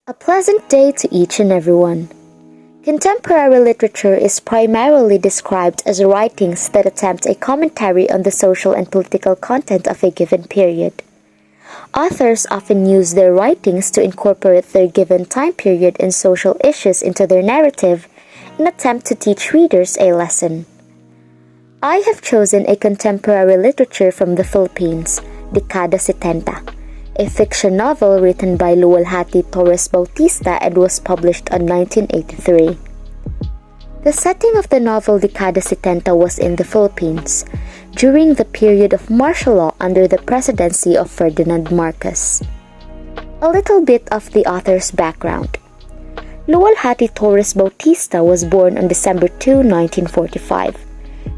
A pleasant day to each and everyone. Contemporary literature is primarily described as writings that attempt a commentary on the social and political content of a given period. Authors often use their writings to incorporate their given time period and social issues into their narrative in an attempt to teach readers a lesson. I have chosen a contemporary literature from the Philippines, Dekada 70, a fiction novel written by Luwalhati Torres Bautista and was published in 1983. The setting of the novel Dekada 70 was in the Philippines, during the period of martial law under the presidency of Ferdinand Marcos. A little bit of the author's background. Luwalhati Torres Bautista was born on December 2, 1945.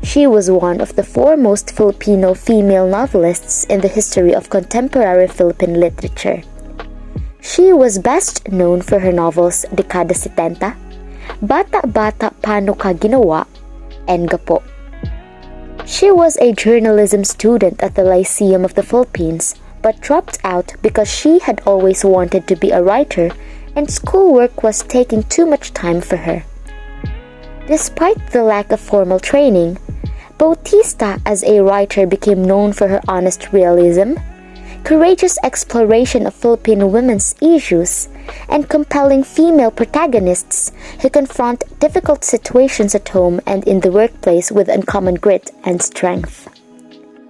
She was one of the foremost Filipino female novelists in the history of contemporary Philippine literature. She was best known for her novels Dekada 70, Bata-Bata Paano Ka Ginawa, and Gapo. She was a journalism student at the Lyceum of the Philippines, but dropped out because she had always wanted to be a writer and schoolwork was taking too much time for her. Despite the lack of formal training, Bautista as a writer became known for her honest realism, courageous exploration of Filipino women's issues, and compelling female protagonists who confront difficult situations at home and in the workplace with uncommon grit and strength.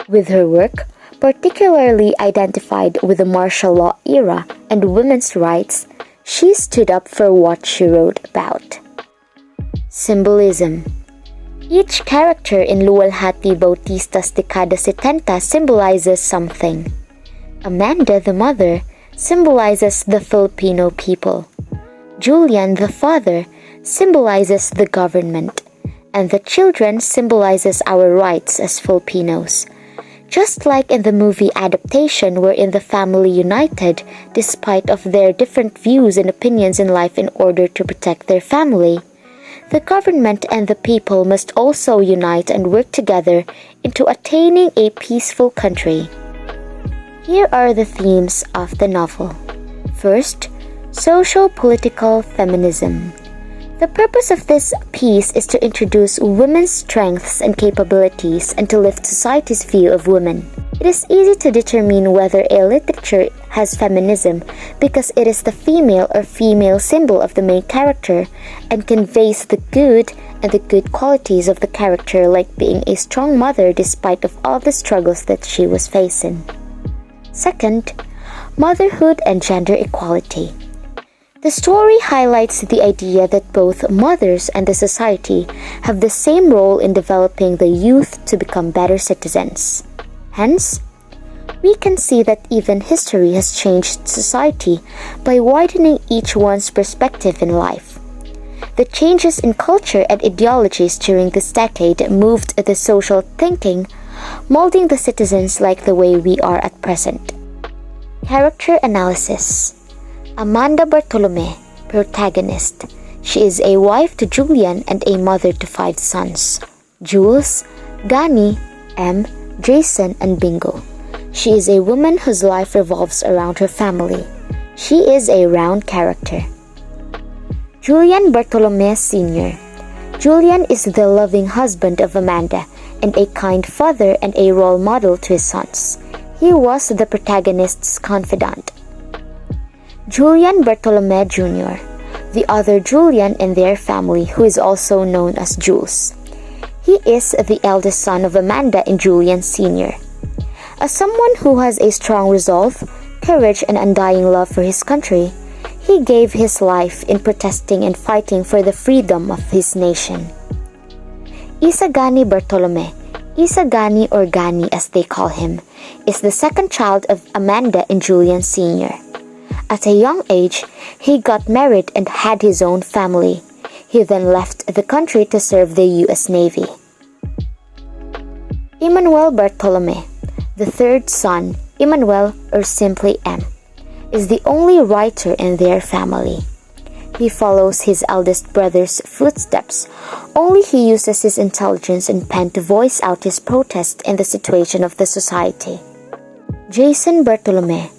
With her work, particularly identified with the martial law era and women's rights, she stood up for what she wrote about. Symbolism. Each character in Luwalhati Bautista's Dekada 70 symbolizes something. Amanda, the mother, symbolizes the Filipino people. Julian, the father, symbolizes the government. And the children symbolizes our rights as Filipinos. Just like in the movie adaptation wherein the family united despite of their different views and opinions in life in order to protect their family, the government and the people must also unite and work together into attaining a peaceful country. Here are the themes of the novel. First, socio-political feminism. The purpose of this piece is to introduce women's strengths and capabilities and to lift society's view of women. It is easy to determine whether a literature has feminism because it is the female or female symbol of the main character and conveys the good and the good qualities of the character, like being a strong mother despite of all the struggles that she was facing. Second, motherhood and gender equality. The story highlights the idea that both mothers and the society have the same role in developing the youth to become better citizens. Hence, we can see that even history has changed society by widening each one's perspective in life. The changes in culture and ideologies during this decade moved the social thinking, molding the citizens like the way we are at present. Character analysis. Amanda Bartolome, protagonist. She is a wife to Julian and a mother to 5 sons: Jules, Gani, M, Jason, and Bingo. She is a woman whose life revolves around her family. She is a round character. Julian Bartolome Sr. Julian is the loving husband of Amanda and a kind father and a role model to his sons. He was the protagonist's confidant. Julian Bartolome Jr., the other Julian in their family who is also known as Jules. He is the eldest son of Amanda and Julian Sr. As someone who has a strong resolve, courage, and undying love for his country, he gave his life in protesting and fighting for the freedom of his nation. Isagani Bartolome, Isagani or Gani as they call him, is the second child of Amanda and Julian Sr. At a young age, he got married and had his own family. He then left the country to serve the U.S. Navy. Emmanuel Bartolome, the third son, Emmanuel or simply M, is the only writer in their family. He follows his eldest brother's footsteps, only he uses his intelligence and pen to voice out his protest in the situation of the society. Jason Bartolome,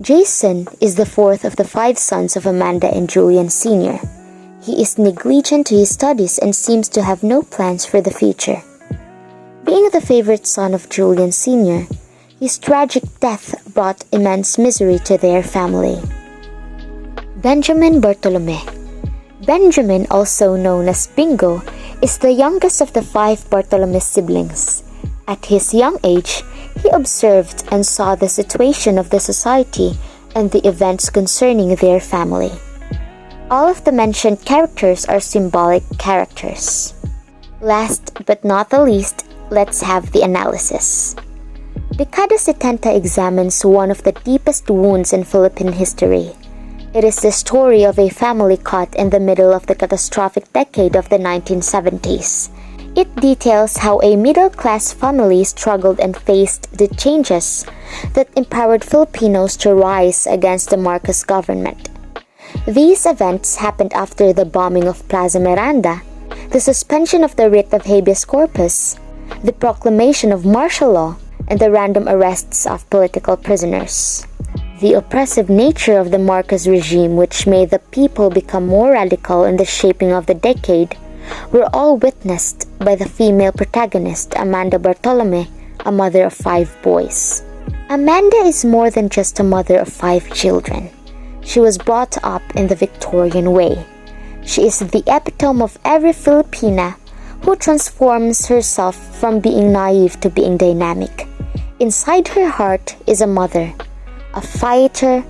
Jason is the fourth of the five sons of Amanda and Julian Sr. He is negligent to his studies and seems to have no plans for the future. Being the favorite son of Julian Sr., his tragic death brought immense misery to their family. Benjamin Bartolome. Benjamin, also known as Bingo, is the youngest of the five Bartolome siblings. At his young age, he observed and saw the situation of the society and the events concerning their family. All of the mentioned characters are symbolic characters. Last but not the least, let's have the analysis. Dekada 70 examines one of the deepest wounds in Philippine history. It is the story of a family caught in the middle of the catastrophic decade of the 1970s. It details how a middle-class family struggled and faced the changes that empowered Filipinos to rise against the Marcos government. These events happened after the bombing of Plaza Miranda, the suspension of the writ of habeas corpus, the proclamation of martial law, and the random arrests of political prisoners. The oppressive nature of the Marcos regime, which made the people become more radical in the shaping of the decade, were all witnessed by the female protagonist, Amanda Bartolome, a mother of 5 boys. Amanda is more than just a mother of 5 children. She was brought up in the Victorian way. She is the epitome of every Filipina who transforms herself from being naive to being dynamic. Inside her heart is a mother, a fighter,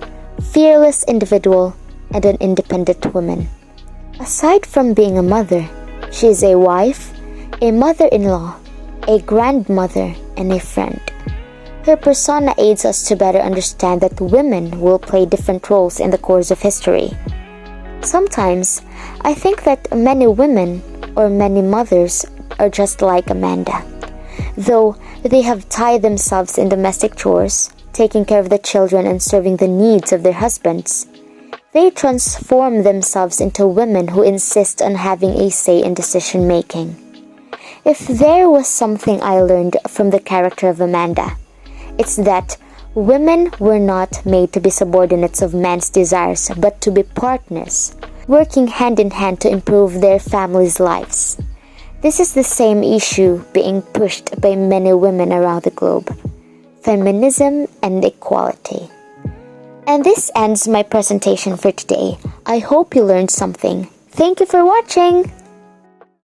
fearless individual, and an independent woman. Aside from being a mother, she is a wife, a mother-in-law, a grandmother, and a friend. Her persona aids us to better understand that women will play different roles in the course of history. Sometimes, I think that many women or many mothers are just like Amanda. Though they have tied themselves in domestic chores, taking care of the children and serving the needs of their husbands, they transform themselves into women who insist on having a say in decision-making. If there was something I learned from the character of Amanda, it's that women were not made to be subordinates of men's desires, but to be partners, working hand in hand to improve their families' lives. This is the same issue being pushed by many women around the globe: feminism and equality. And this ends my presentation for today. I hope you learned something. Thank you for watching!